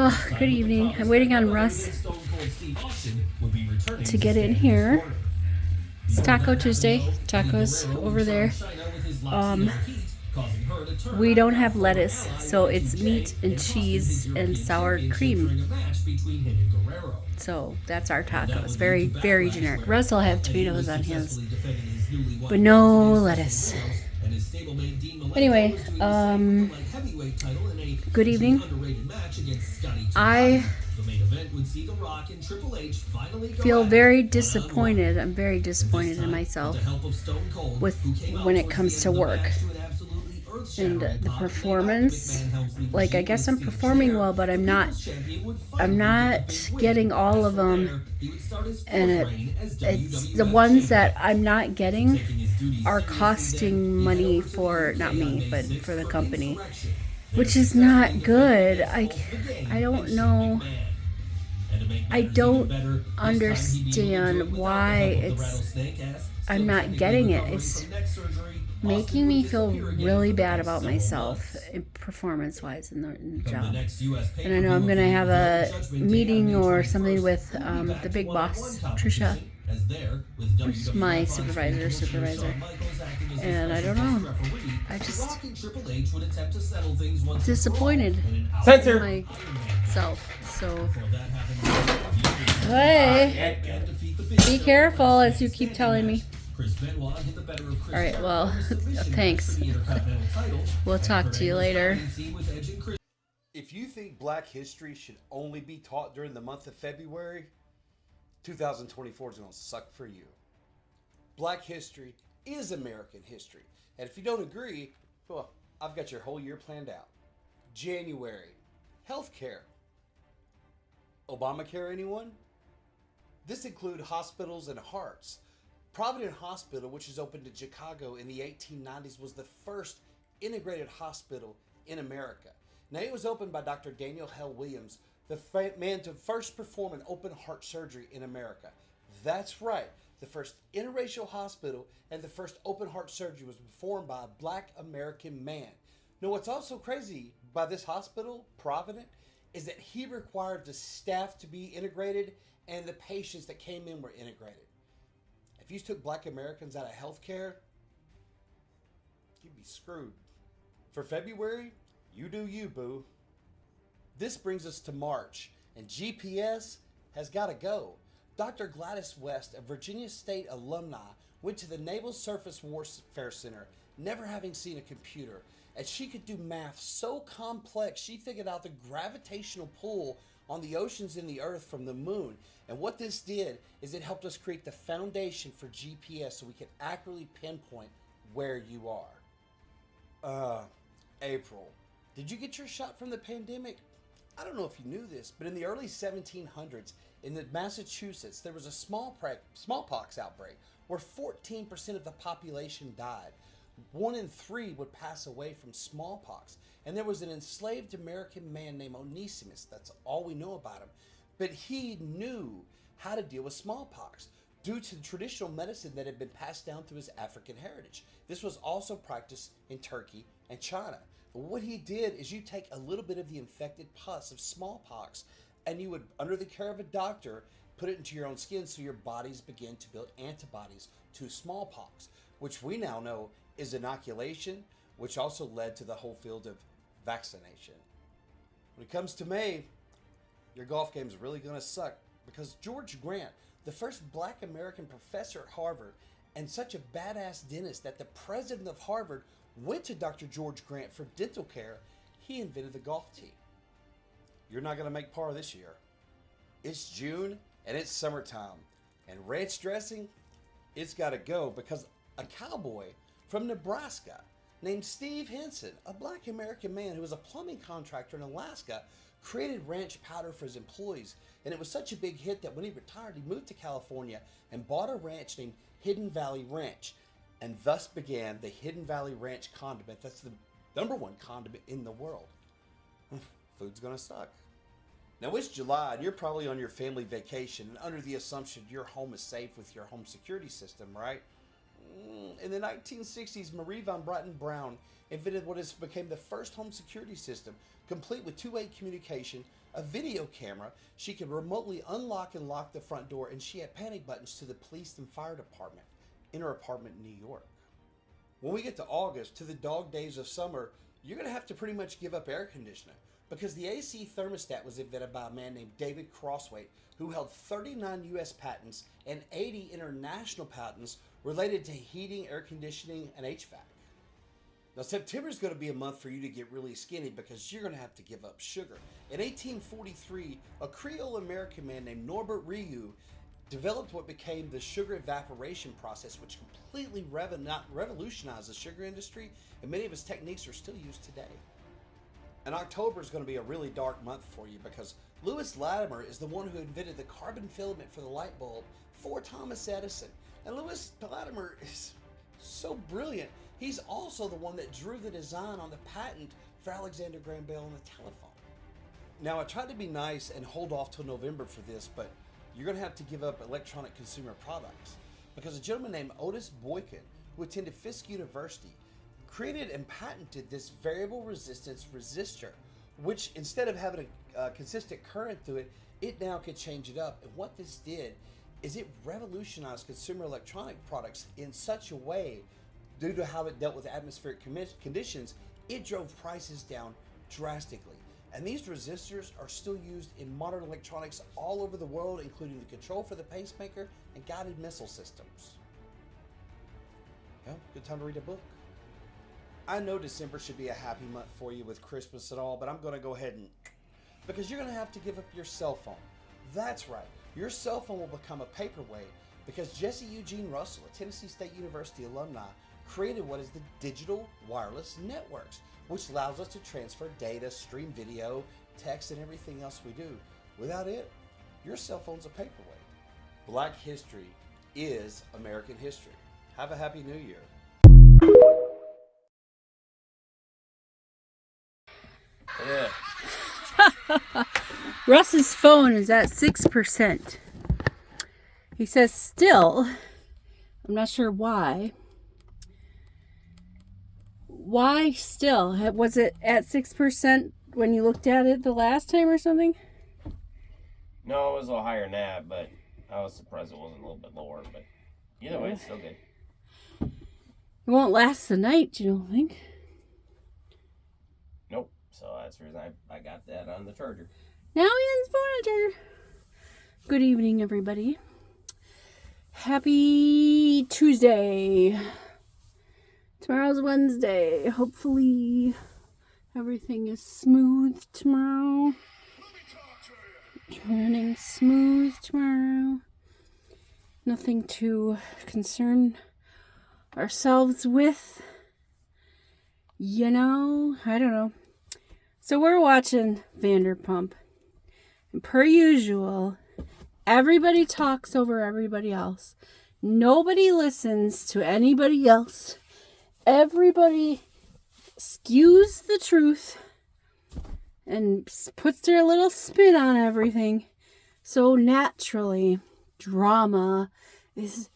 Oh, good evening. I'm waiting on Russ to get in here. It's Taco Tuesday. Tacos over there. We don't have lettuce, so it's meat and cheese and sour cream. So that's our tacos. Very, very generic. Russ will have tomatoes on his, but no lettuce. Anyway, good evening. I feel very disappointed. I'm very disappointed in myself with when it comes to work and the performance. Like, I guess I'm performing well, but I'm not getting all of them, and it's the ones that I'm not getting are costing money for, not me, but for the company, which is not good. I don't know. I don't understand why I'm not getting it. It's making me feel really bad about myself, performance wise, in the job. And I know I'm going to have a meeting or something with the big boss, Trisha, who's my supervisor. And I don't know. I just disappointed in myself. So, hey, be careful, as you keep telling me. All right, well, thanks. We'll talk to you later. If you think Black history should only be taught during the month of February, 2024 is going to suck for you. Black history is American history. And if you don't agree, well, I've got your whole year planned out. January, healthcare. Obamacare, anyone? This includes hospitals and hearts. Providence Hospital, which is opened in Chicago in the 1890s, was the first integrated hospital in America. Now, it was opened by Dr. Daniel Hell Williams, the man to first perform an open heart surgery in America. That's right. The first interracial hospital and the first open heart surgery was performed by a Black American man. Now, what's also crazy by this hospital, Providence, is that he required the staff to be integrated and the patients that came in were integrated. If you took Black Americans out of healthcare, you'd be screwed. For February, you do you, boo. This brings us to March, and GPS has got to go. Dr. Gladys West, a Virginia State alumni, went to the Naval Surface Warfare Center, never having seen a computer. And she could do math so complex, she figured out the gravitational pull on the oceans and the earth from the moon. And what this did is it helped us create the foundation for GPS so we can accurately pinpoint where you are. April, did you get your shot from the pandemic? I don't know if you knew this, but in the early 1700s in Massachusetts, there was a smallpox outbreak where 14% of the population died. 1 in 3 would pass away from smallpox. And there was an enslaved American man named Onesimus. That's all we know about him. But he knew how to deal with smallpox due to the traditional medicine that had been passed down through his African heritage. This was also practiced in Turkey and China. But what he did is you take a little bit of the infected pus of smallpox and you would, under the care of a doctor, put it into your own skin so your bodies begin to build antibodies to smallpox, which we now know is inoculation, which also led to the whole field of vaccination. When it comes to May, your golf game is really going to suck because George Grant, the first Black American professor at Harvard and such a badass dentist that the president of Harvard went to Dr. George Grant for dental care, he invented the golf tee. You're not going to make par this year. It's June and it's summertime. And ranch dressing, it's got to go because a cowboy from Nebraska named Steve Henson, a Black American man who was a plumbing contractor in Alaska, created ranch powder for his employees. And it was such a big hit that when he retired, he moved to California and bought a ranch named Hidden Valley Ranch. And thus began the Hidden Valley Ranch condiment. That's the #1 condiment in the world. Food's gonna suck. Now it's July and you're probably on your family vacation and under the assumption your home is safe with your home security system, right? In the 1960s, Marie von Braun invented what became the first home security system, complete with two-way communication, a video camera. She could remotely unlock and lock the front door, and she had panic buttons to the police and fire department in her apartment in New York. When we get to August, to the dog days of summer, you're going to have to pretty much give up air conditioning, because the AC thermostat was invented by a man named David Crosswaite, who held 39 U.S. patents and 80 international patents related to heating, air conditioning, and HVAC. Now, September is going to be a month for you to get really skinny, because you're going to have to give up sugar. In 1843, a Creole American man named Norbert Rioux developed what became the sugar evaporation process, which completely revolutionized the sugar industry, and many of its techniques are still used today. And October is going to be a really dark month for you, because Lewis Latimer is the one who invented the carbon filament for the light bulb for Thomas Edison. And Lewis Latimer is so brilliant. He's also the one that drew the design on the patent for Alexander Graham Bell on the telephone. Now, I tried to be nice and hold off till November for this, but you're going to have to give up electronic consumer products, because a gentleman named Otis Boykin, who attended Fisk University, created and patented this variable resistance resistor, which instead of having a consistent current through it, it now could change it up. And what this did is it revolutionized consumer electronic products in such a way, due to how it dealt with atmospheric conditions, it drove prices down drastically. And these resistors are still used in modern electronics all over the world, including the control for the pacemaker and guided missile systems. Well, good time to read a book. I know December should be a happy month for you with Christmas and all, but I'm going to go ahead and... because you're going to have to give up your cell phone. That's right. Your cell phone will become a paperweight, because Jesse Eugene Russell, a Tennessee State University alumni, created what is the Digital Wireless Networks, which allows us to transfer data, stream video, text, and everything else we do. Without it, your cell phone's a paperweight. Black history is American history. Have a happy New Year. Yeah. Russ's phone is at 6%. He says still, I'm not sure why. Why still? Was it at 6% when you looked at it the last time or something? No, it was a little higher than that, but I was surprised it wasn't a little bit lower. But either way, it's still good. It won't last the night, you don't think? Nope. So that's the reason I got that on the charger. Now he has phone on charger. Good evening, everybody. Happy Tuesday. Tomorrow's Wednesday. Hopefully everything is smooth tomorrow. Running smooth tomorrow. Nothing to concern ourselves with. You know, I don't know. So we're watching Vanderpump. And per usual, everybody talks over everybody else. Nobody listens to anybody else. Everybody skews the truth and puts their little spin on everything. So naturally, drama is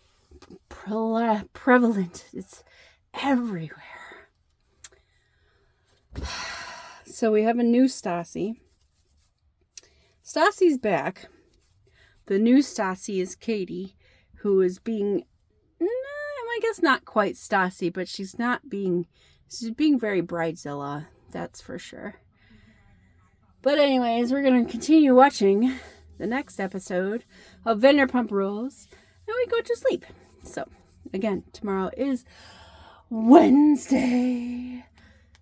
prevalent. It's everywhere. So we have a new Stassi. Stassi's back. The new Stassi is Katie, who is being, I guess not quite Stassi, but she's being very bridezilla, that's for sure. But anyways, we're going to continue watching the next episode of Vanderpump Rules, and we go to sleep. So, again, tomorrow is Wednesday.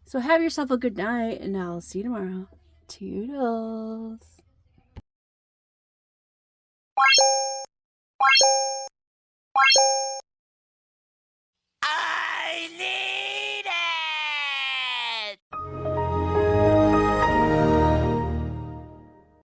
So have yourself a good night, and I'll see you tomorrow. Toodles.